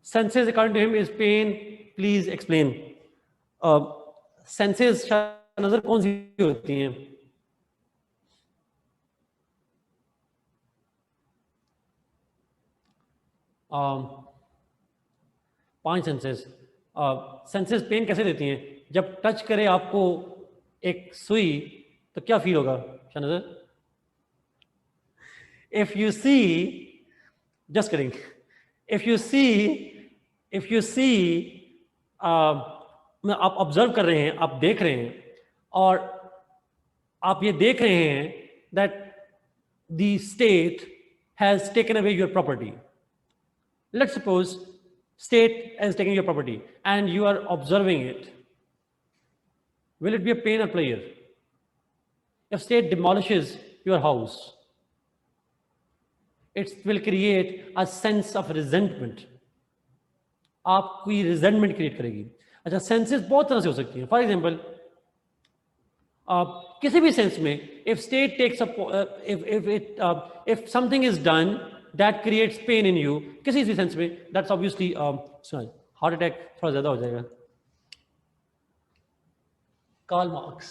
Senses according to him is pain. Please explain. Senses नजर कौन सी होती हैं? पांच सेंसेस. सेंसेस पेन कैसे देती हैं? जब टच करे आपको एक सुई तो क्या फील होगा Shahnazar? If you see, just kidding, if you see आप ऑब्जर्व कर रहे हैं, आप देख रहे हैं और आप ये देख रहे हैं that the state has taken away your property. Let's suppose state is taking your property and you are observing it. Will it be a pain or pleasure? If state demolishes your house, it will create a sense of resentment. आपकी resentment create करेगी. अच्छा, senses बहुत तरह से हो सकती हैं. For example, किसी भी सेंस में if state takes up if something is done that creates pain in you, किसी भी सेंस में, that's obviously हार्ट अटैक थोड़ा ज्यादा हो जाएगा. Karl Marx.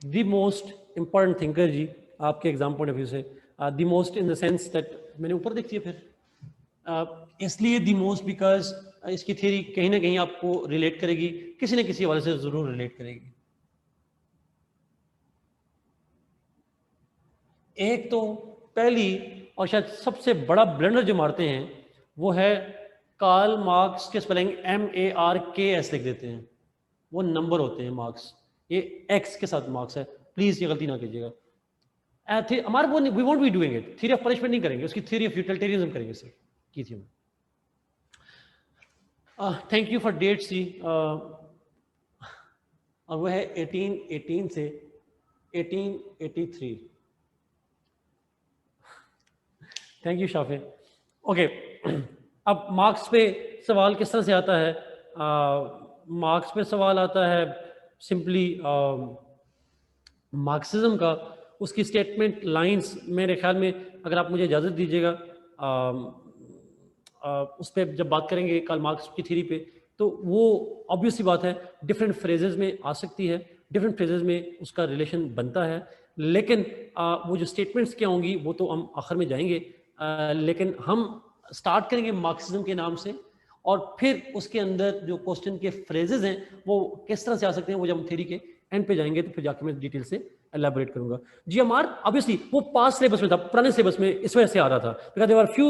The most important thinker जी आपके एग्जाम पॉइंट ऑफ व्यू से. The most in the sense that मैंने ऊपर देखती है फिर इसलिए द मोस्ट बिकॉज इसकी थ्योरी कहीं ना कहीं आपको रिलेट करेगी, किसी न किसी हवाले से जरूर रिलेट करेगी. एक तो पहली और शायद सबसे बड़ा ब्लंडर जो मारते हैं वो है कार्ल मार्क्स के स्पेलिंग MARKS लिख देते हैं. वो नंबर होते हैं मार्क्स, ये एक्स के साथ मार्क्स है. प्लीज ये गलती ना कीजिएगा. हमारे वो we won't be doing it. Theory of punishment नहीं करेंगे, उसकी थ्योरी ऑफ यूटिलिटेरियनिज्म करेंगे सर की थी. Thank you for that see. और वो है 1818 से 1883. Thank you Shafe. ओके, अब मार्क्स पे सवाल किस तरह से आता है? मार्क्स पे सवाल आता है सिंपली मार्क्सिज्म का, उसकी स्टेटमेंट लाइंस. मेरे ख्याल में अगर आप मुझे इजाज़त दीजिएगा उस पर जब बात करेंगे कार्ल मार्क्स की थ्योरी पे, तो वो ऑब्वियसली बात है डिफरेंट फ्रेजेस में आ सकती है, डिफरेंट फ्रेजेस में उसका रिलेशन बनता है. लेकिन वो जो स्टेटमेंट्स क्या होंगी वो तो हम आखिर में जाएंगे. लेकिन हम स्टार्ट करेंगे मार्क्सिज्म के नाम से और फिर उसके अंदर जो क्वेश्चन के फ्रेजेस हैं वो किस तरह से आ सकते हैं वो जब हम थ्योरी के एंड पे जाएंगे तो फिर जाके मैं डिटेल से एलैबोरेट करूंगा. GMR ऑब्वियसली वो पास सिलेबस में था, पुराने सिलेबस में इस वजह से आ रहा था because there are few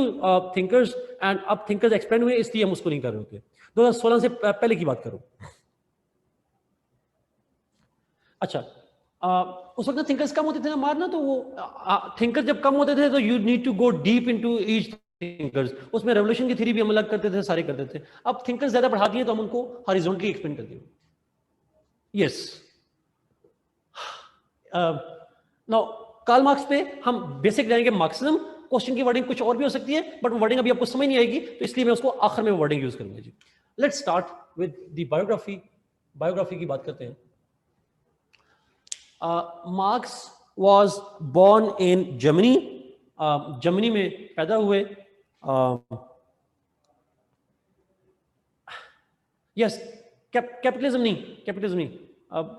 thinkers and अब थिंकर्स एक्सपेंड हुए, इसलिए हम उसको नहीं कर रहे होते. 2016 से पहले की बात करूं. अच्छा, उस वक्त थिंकर्स कम होते थे ना मारना, तो वो थिंकर्स जब कम होते थे तो you need to go deep into each thinkers. उसमें रेवोल्यूशन की थ्योरी भी हम अलग करते थे, सारे करते थे. अब थिंकर्स ज्यादा बढ़ा दिए तो हम उनको हॉरिजॉन्टली एक्सप्लेन कर दिए. यस, नाउ कार्ल मार्क्स पे हम बेसिक जाएंगे. मार्क्सिज्म क्वेश्चन की वर्डिंग कुछ और भी हो सकती है बट वर्डिंग अभी आपको समझ नहीं आएगी, तो इसलिए मैं उसको आखिर में वर्डिंग यूज करूंगा जी. Let's start with the biography. Biography की बात करते हैं. Marx was born in Germany. Germany में पैदा हुए. यस, कैपिटलिज्म नहीं,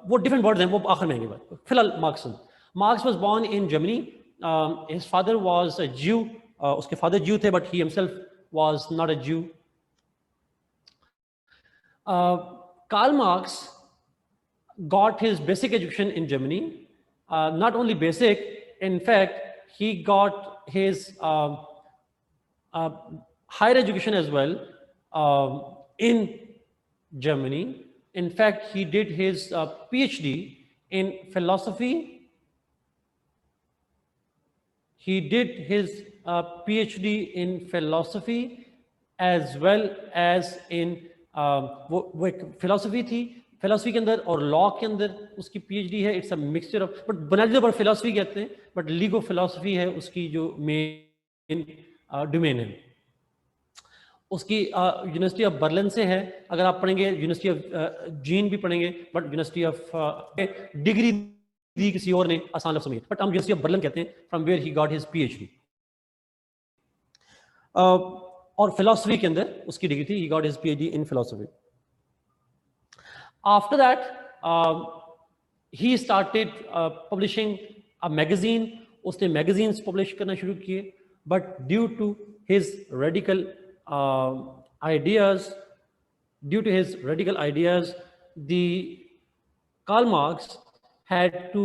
वो डिफरेंट वर्ड्स हैं, वो आखिर में आएंगे बात. फिलहाल Marx was born in Germany. His father was a Jew. उसके फादर ज्यू थे but he himself was not a Jew. Karl Marx got his basic education in Germany. Not only basic, in fact, he got his higher education as well in Germany. In fact, he did his PhD in philosophy. He did his PhD in philosophy as well as in वो philosophy थी. Philosophy के अंदर और law के अंदर उसकी PhD है. It's a mixture of, but बुनियादी तौर पर फिलोसफी कहते हैं, बट लीगो फिलोसफी है उसकी जो मेन डोमेन है. उसकी यूनिवर्सिटी ऑफ बर्लिन से है. अगर आप पढ़ेंगे यूनिवर्सिटी ऑफ जीन भी पढ़ेंगे, बट यूनिवर्सिटी ऑफ डिग्री दी किसी और ने आसान लफ्ज़ों में, बट हम यूनिवर्सिटी ऑफ बर्लिन कहते हैं, from where he got his PhD. और फिलोसफी के अंदर उसकी डिग्री थी, he got his PhD in philosophy. After that he started publishing a magazine, उसने मैगजीन्स पब्लिश करना शुरू किए, but due to his radical ideas, the Karl Marx had to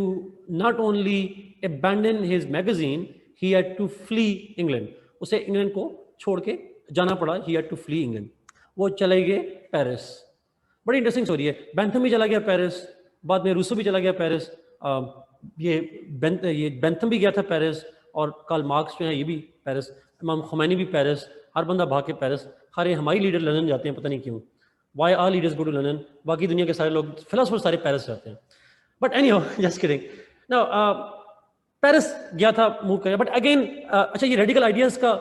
not only abandon his magazine, he had to flee England. उसे England को छोड़ के जाना पड़ा, he had to flee England. वो चले गए पेरिस। बड़ी इंटरेस्टिंग स्टोरी है। बेंथम भी चला गया पेरिस, बाद में रूसो भी चला गया पेरिस, ये बेंथम भी गया था पेरिस, और कार्ल मार्क्स जो है ये भी पेरिस, इमाम खुमैनी भी पेरिस, हर बंदा भाग के पेरिस। हर हमारी लीडर लंदन जाते हैं, पता नहीं क्यों, why are leaders go to London, बाकी दुनिया के सारे लोग फिलोसफर सारे पेरिस जाते हैं। But anyhow, just kidding. Now Paris गया था, मूव किया, बट अगेन अच्छा, ये रेडिकल आइडियाज का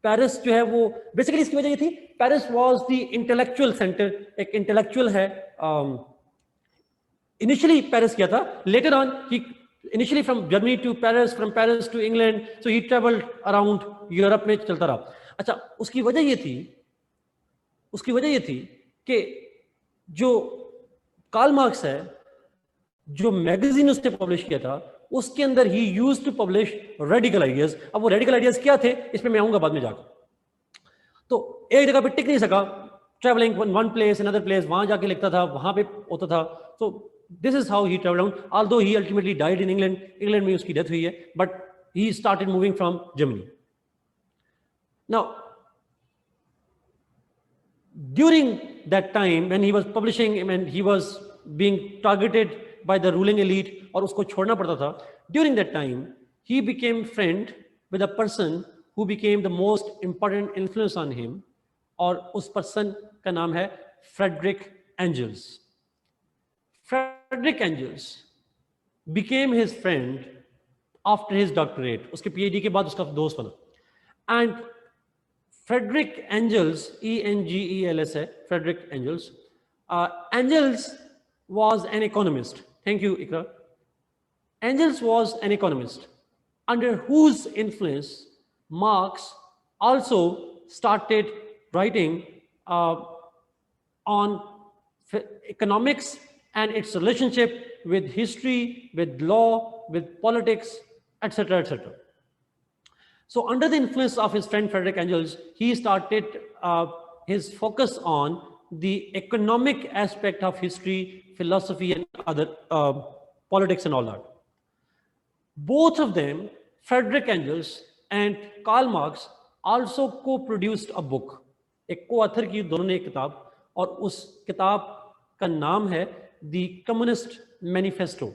पेरिस जो है वो बेसिकली इसकी वजह ये थी, Paris was the intellectual centre, एक इंटेलेक्चुअल है। इनिशियली पेरिस किया था, later on he initially from Germany to Paris, from Paris to England, so he travelled around Europe में चलता रहा। अच्छा, उसकी वजह ये थी कि जो कार्ल मार्क्स है, जो मैगजीन उसने पब्लिश किया था, उसके अंदर he used to publish radical ideas. अब वो रेडिकल आइडियाज क्या थे, इसमें मैं आऊंगा बाद में जाकर। तो एक जगह पे टिक नहीं सका, travelling one place another place, वहां जाके लिखता था, वहां पे होता था। तो this is how he travelled around, although he ultimately died in England, England में उसकी डेथ हुई है, but he started moving from Germany. Now during that time when he was publishing and he was being targeted by the ruling elite और उसको छोड़ना पड़ता था, during that time he became friend with a person who became the most important influence on him, और उस person का नाम है Frederick angels. Frederick angels became his friend after his doctorate, उसके पीएचडी के बाद उसका दोस्त बना। एंड Frederick Engels, E-N-G-E-L-S है, Frederick Engels. Engels was an economist. Thank you, Ikra. Engels was an economist under whose influence Marx also started writing on economics and its relationship with history, with law, with politics, etc., etc. So under the influence of his friend Frederick Engels, he started his focus on the economic aspect of history, philosophy, and other politics and all that. Both of them, Frederick Engels and Karl Marx, also co-produced a book. एक co-author की दोनों ने एक किताब, और उस किताब का नाम है The Communist Manifesto.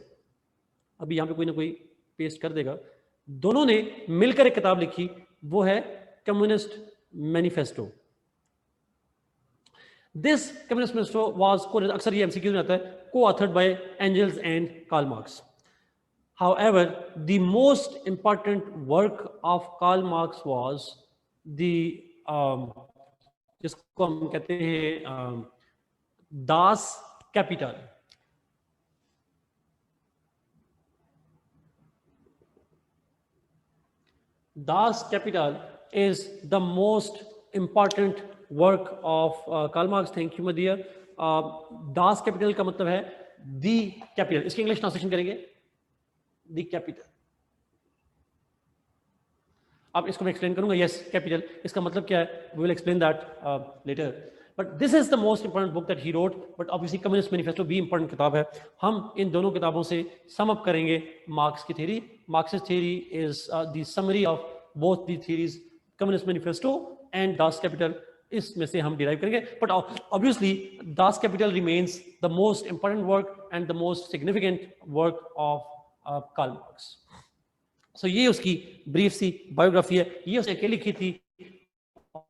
अभी यहाँ पे कोई ना कोई पेस्ट कर देगा। दोनों ने मिलकर एक किताब लिखी, वो है communist manifesto. This communist manifesto was, अक्सर ये एमसीक्यू में आता है, co-authored by Engels and Karl Marx. However, the most important work of Karl Marx was the जिसको हम कहते हैं Das Kapital. Das Kapital is the most important work of Karl Marx. Thank you, Madhya. Das Kapital का मतलब है the capital. इसकी English translation करेंगे the capital. अब इसको मैं एक्सप्लेन करूंगा। yes, capital इसका मतलब क्या है, we will explain that later. But this is the most important book that he wrote. But obviously Communist Manifesto भी important किताब है। हम इन दोनों किताबों से सम अप करेंगे मार्क्स की theory. Marxist theory is the summary of both the theories, Communist Manifesto and Das Kapital. इसमें से हम derive करेंगे। But obviously Das Kapital remains the most important work and the most significant work of Karl Marx. So ये उसकी brief सी biography है। ये उसने अकेली लिखी थी,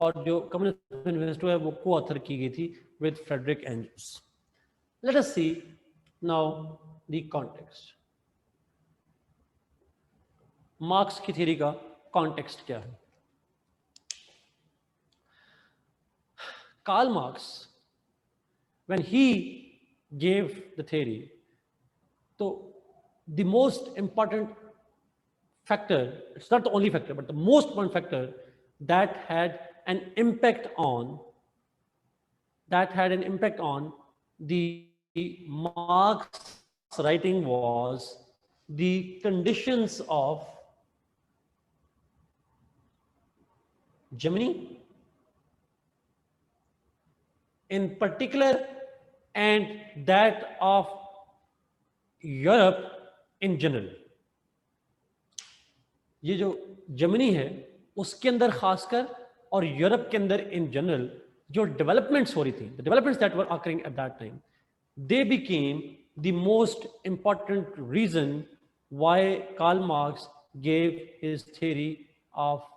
और जो कम्युनिस्ट मैनिफेस्टो है वो को-ऑथर की गई थी with Friedrich Engels. Let us see now the context. Marx की थ्योरी का कॉन्टेक्स्ट क्या है? Karl Marx, when he gave the theory, तो the most important factor, it's not the only factor, but the most important factor that had an impact on the Marx writing was the conditions of Germany in particular and that of Europe in general. ये जो Germany है उसके अंदर खासकर और Europe के अंदर in general जो डेवलपमेंट्स हो रही थी, the developments that were occurring at that time, they became the most important reason why Karl Marx gave his theory of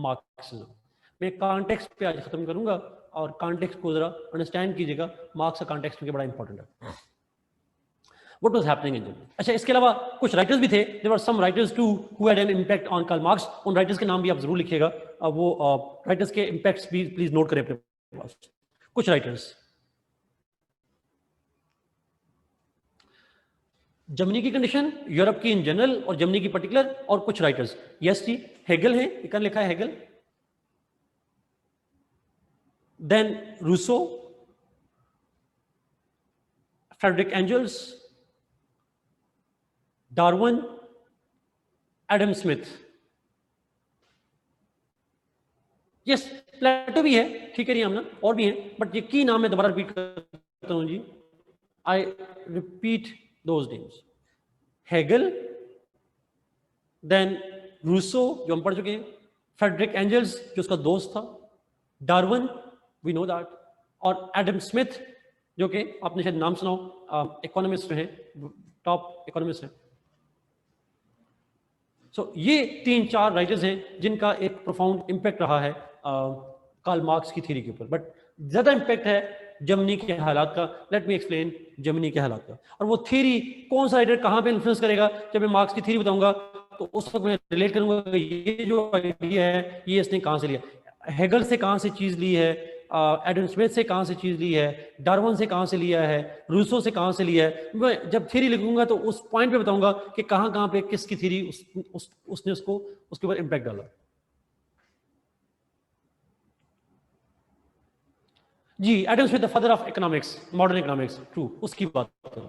Marxism. मैं कॉन्टेक्स्ट पे आज खत्म करूंगा और कॉन्टेक्स्ट को जरा अंडरस्टैंड कीजिएगा. मार्क्स का कॉन्टेक्स्ट में बड़ा इंपॉर्टेंट है. What was happening in Germany? अच्छा, इसके अलावा कुछ राइटर्स भी थे. There were some writers too who had an impact on Karl Marx. उन राइटर्स के नाम भी आप जरूर लिखिएगा. वो राइटर्स के इम्पैक्ट्स भी प्लीज नोट करें अपने पास. कुछ राइटर्स जर्मनी की कंडीशन, यूरोप की इन जनरल और जर्मनी की पर्टिकुलर, और कुछ राइटर्स. यस जी, हेगल है, इकन लिखा है Hegel. Then Rousseau, Friedrich Engels, Darwin, Adam Smith. Yes, Plato भी है, ठीक है, नाम ना और भी हैं, बट ये की नाम मैं दोबारा रिपीट करता हूं जी. I repeat those names. Hegel, then Rousseau जो हम पढ़ चुके हैं, फ्रेडरिक एंजल्स जो उसका दोस्त था, डार्विन वी नो दैट, और एडम स्मिथ जो कि आपने शायद नाम सुना हो, इकोनॉमिस्ट हैं, टॉप इकोनॉमिस्ट हैं. सो ये 3-4 राइटर्स हैं जिनका एक प्रोफाउंड इम्पैक्ट रहा है कार्ल मार्क्स की थ्योरी के ऊपर. बट ज्यादा इम्पैक्ट है जर्मनी के हालात का. लेट मी एक्सप्लेन जर्मनी के हालात का. और वो थ्योरी कौन सा राइटर कहाँ पे इन्फ्लुएंस करेगा, जब मैं मार्क्स की थ्योरी बताऊंगा तो उस वक्त मैं रिलेट करूंगा कि ये जो आइडिया है ये इसने कहाँ से लिया, हेगल से कहाँ से चीज ली है, एडम स्मिथ से कहाँ से चीज ली है, डार्विन से कहाँ से लिया है, रूसो से कहाँ से लिया है. मैं जब थ्योरी लिखूंगा तो उस पॉइंट पे बताऊंगा कि कहाँ कहाँ पे किसकी थ्योरी उसने उसको उसके ऊपर इम्पैक्ट डाला. जी, Adam Smith the father of economics, modern economics, true, उसकी बात कर.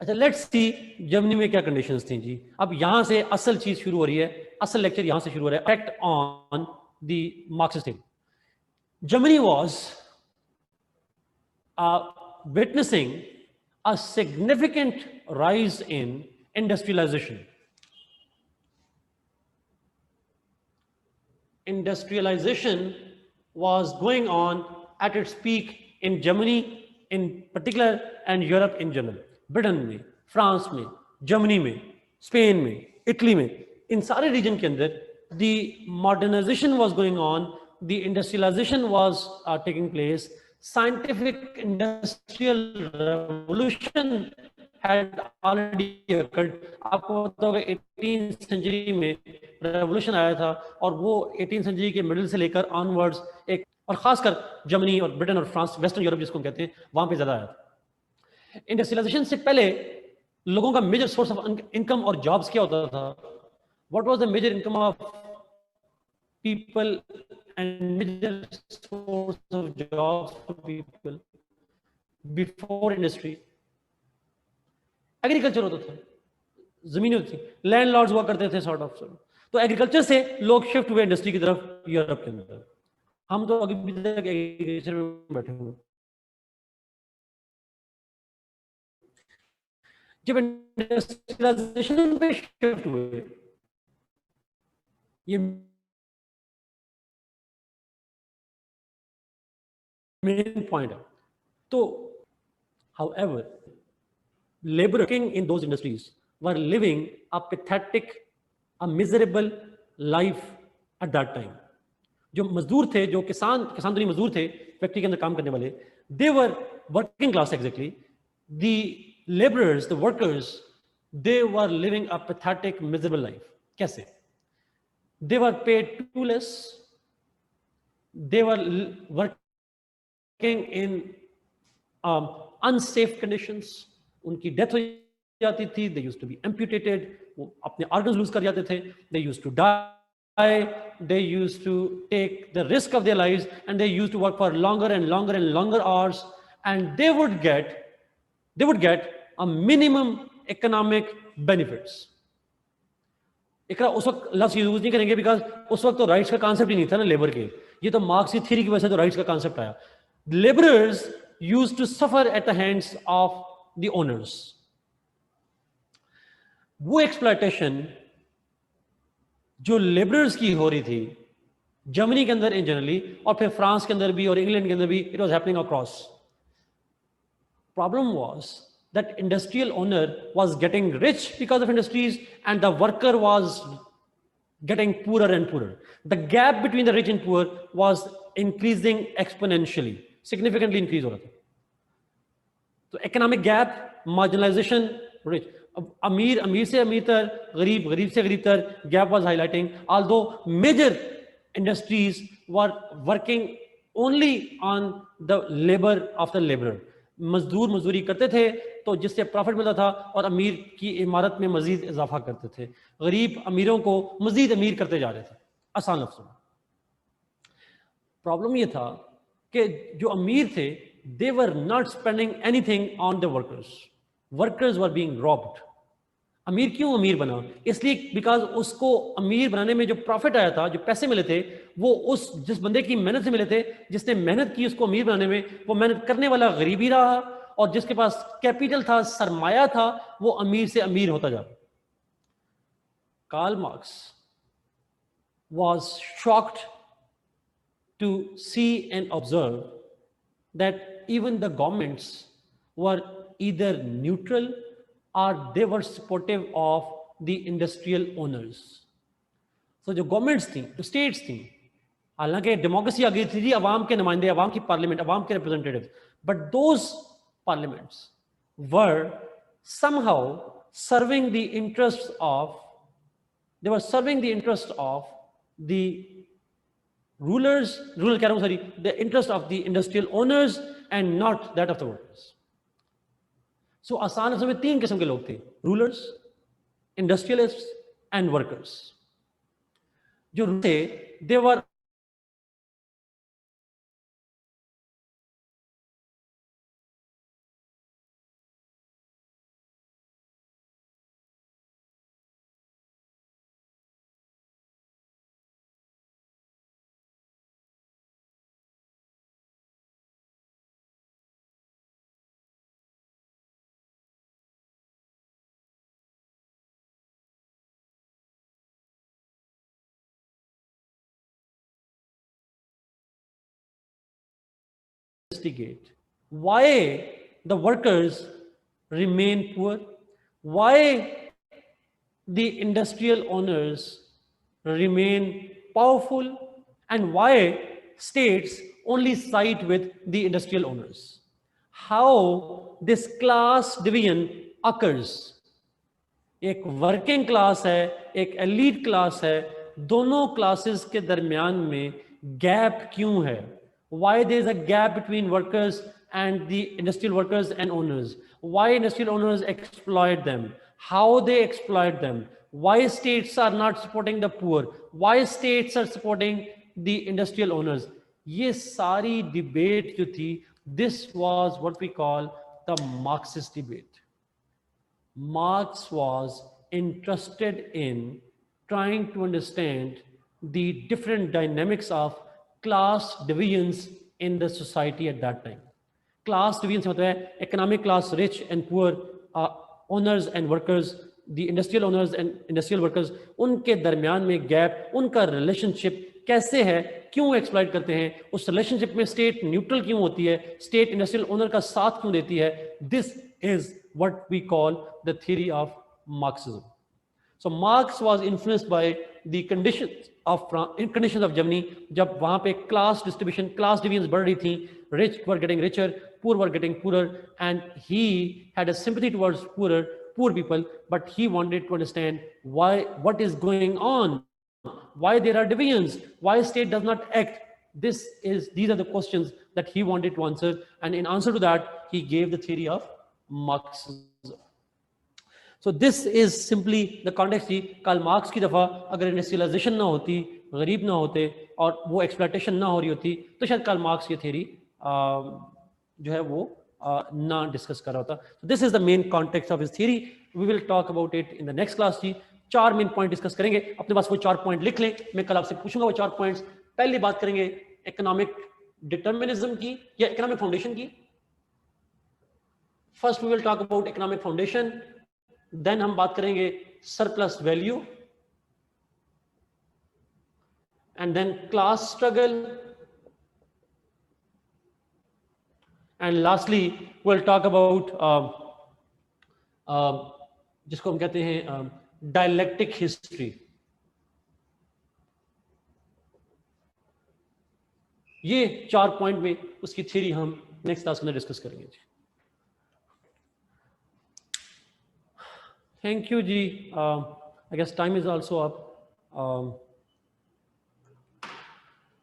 अच्छा, लेट्स सी जर्मनी में क्या कंडीशंस थी जी. अब यहां से असल चीज शुरू हो रही है, असल लेक्चर यहां से शुरू हो रहा है. Effect on the Marxist theory. Germany was witnessing a significant rise in industrialization. Industrialization was going on at its peak in Germany in particular and Europe in general. Britain में, फ्रांस में, Germany में, Spain में, Italy में, इन सारे reason के अंदर the modernization was going on, the industrialization was taking place, scientific industrial revolution had already occurred. आपको पता होगा 18th सेंचुरी में रेवोल्यूशन आया था और वो 18th सेंचुरी के मिडिल से लेकर ऑनवर्ड्स एक, और खासकर जर्मनी और ब्रिटेन और फ्रांस, वेस्टर्न यूरोप जिसको कहते हैं, वहां पे ज्यादा आया था. इंडस्ट्रियलाइजेशन से पहले लोगों का मेजर सोर्स ऑफ इनकम और जॉब्स क्या होता था? What was the major income of people and major source of jobs for people before industry? Agriculture होता था, जमीनें होती थी, लैंडलॉर्ड्स हुआ करते थे सॉर्ट ऑफ. तो एग्रीकल्चर से लोग शिफ्ट हुए इंडस्ट्री की तरफ यूरोप के अंदर. हम तो अभी भी तक एग्रीकल्चर में बैठे हुए. जब इंडस्ट्रियलाइजेशन पे शिफ्ट हुए, ये मेन पॉइंट है. तो however, labor working in those industries were living a pathetic, a miserable life at that time. जो मजदूर थे, जो किसान तो नहीं, मजदूर थे फैक्ट्री के अंदर काम करने वाले, they were working class exactly. The laborers, the workers, they were living a pathetic, miserable life. कैसे? They were paid too less. They were working in unsafe conditions. उनकी डेथ हो जाती थी, they used to be amputated, वो अपने organs lose कर जाते थे, they used to die, they used to take the risk of their lives, and they used to work for longer and longer and longer hours, and they would get a minimum economic benefits. एकरा उस वक्त लफ्ज use नहीं करेंगे because उस वक्त तो rights का कॉन्सेप्ट ही नहीं था ना लेबर के, ये तो मार्क्स की थ्योरी की वजह से तो राइट्स का कॉन्सेप्ट आया. Labourers used to suffer at the hands of the owners. वो एक्सप्लॉयटेशन जो लेबरर्स की हो रही थी जर्मनी के अंदर इन जनरली, और फिर फ्रांस के अंदर भी और इंग्लैंड के अंदर भी, it was happening across. Problem was that industrial owner was getting rich because of industries and the worker was getting poorer and poorer. The gap between the rich and poor was increasing exponentially, significantly increase हो रहा था. तो economic gap, marginalization, rich. अमीर से अमीर तर, गरीब से गरीब तर, gap was highlighting. Although major industries were working only on the labor of the laborer. मजदूरी करते थे तो जिससे प्रॉफिट मिलता था, और अमीर की इमारत में मजीद इजाफा करते थे. गरीब अमीरों को मजीद अमीर करते जा रहे थे, आसान लफ्ज़ों में. प्रॉब्लम ये था कि जो अमीर थे, they were not spending anything on the workers. Workers were being robbed. अमीर क्यों अमीर बना? इसलिए बिकॉज उसको अमीर बनाने में जो प्रॉफिट आया था, जो पैसे मिले थे, वो उस जिस बंदे की मेहनत से मिले थे, जिसने मेहनत की उसको अमीर बनाने में, वो मेहनत करने वाला गरीब ही रहा, और जिसके पास कैपिटल था, सरमाया था, वो अमीर से अमीर होता जा. Karl Marx was shocked to see and observe that even the governments were either neutral or they were supportive of the industrial owners. So जो गवर्नमेंट्स थी, जो स्टेट्स थी, हालांकि डेमोक्रेसी आ गई थी, अवाम के नुमाइंदे, अवाम की पार्लियामेंट, अवाम के representative, but those parliaments were somehow serving the interests of the rulers, the interest of the industrial owners and not that of the workers. So आसान समय तीन किस्म के लोग थे, रूलर्स, इंडस्ट्रियलिस्ट्स एंड वर्कर्स. जो थे, they were investigate why the workers remain poor, why the industrial owners remain powerful, and why states only side with the industrial owners. How this class division occurs. एक working class है, एक elite class है, दोनों classes के दरमियान में gap क्यों है? Why there is a gap between workers and the industrial workers and owners? Why industrial owners exploit them? How they exploit them? Why states are not supporting the poor? Why states are supporting the industrial owners? ये सारी debate जो थी, this was what we call the Marxist debate. Marx was interested in trying to understand the different dynamics of class divisions in the society at that time. Class divisions मतलब है economic class, rich and poor, owners and workers, the industrial owners and industrial workers, उनके दरमियान में gap, उनका relationship कैसे है, क्यों exploit करते हैं, उस रिलेशनशिप में स्टेट न्यूट्रल क्यों होती है, स्टेट इंडस्ट्रियल ओनर का साथ क्यों देती है. This is what we call the theory of Marxism. So Marx was influenced by the conditions of Germany, जब वहां पे क्लास डिस्ट्रीब्यूशन, क्लास डिविजन्स बढ़ रही थी, rich were getting richer, poor were getting poorer, and he had a sympathy towards poor people, but he wanted to understand what is going on, why there are divisions, why state does not act. These are the questions that he wanted to answer, and in answer to that he gave the theory of Marxism. So this is simply the context जी। Karl Marx की दफ़ा अगर industrialisation ना होती, गरीब ना होते और वो एक्सप्लॉयटेशन ना हो रही होती, तो शायद कार्ल मार्क्स की थ्योरी जो है वो ना डिस्कस कर रहा होता। This is the main context of his theory. We will talk about it in the next class जी। 4 मेन पॉइंट डिस्कस करेंगे, अपने पास वो 4 पॉइंट लिख लें, मैं कल आपसे पूछूंगा वो 4 पॉइंट्स। पहली बात करेंगे इकोनॉमिक डिटर्मिनिज्म की या इकोनॉमिक फाउंडेशन की। First we will talk about economic foundation, then हम बात करेंगे surplus value, and then class struggle, and lastly will talk about जिसको हम कहते हैं डायलेक्टिक हिस्ट्री। ये 4 पॉइंट में उसकी थ्योरी हम नेक्स्ट क्लास में डिस्कस करेंगे। थैंक यू जी। I guess time is also up.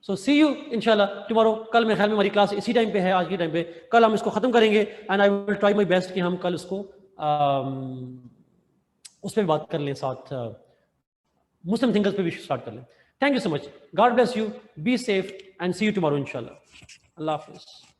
So see you इंशाल्लाह टुमारो। कल मेरे ख्याल में हमारी क्लास इसी टाइम पे है, आज के टाइम पे। कल हम इसको खत्म करेंगे and I will try my best कि हम कल उसको उस पर बात कर लें, साथ मुस्लिम थिंकर्स पे भी स्टार्ट कर लें। Thank you so much. God bless you, be safe and see you tomorrow इंशाल्लाह। अल्लाह हाफिज़।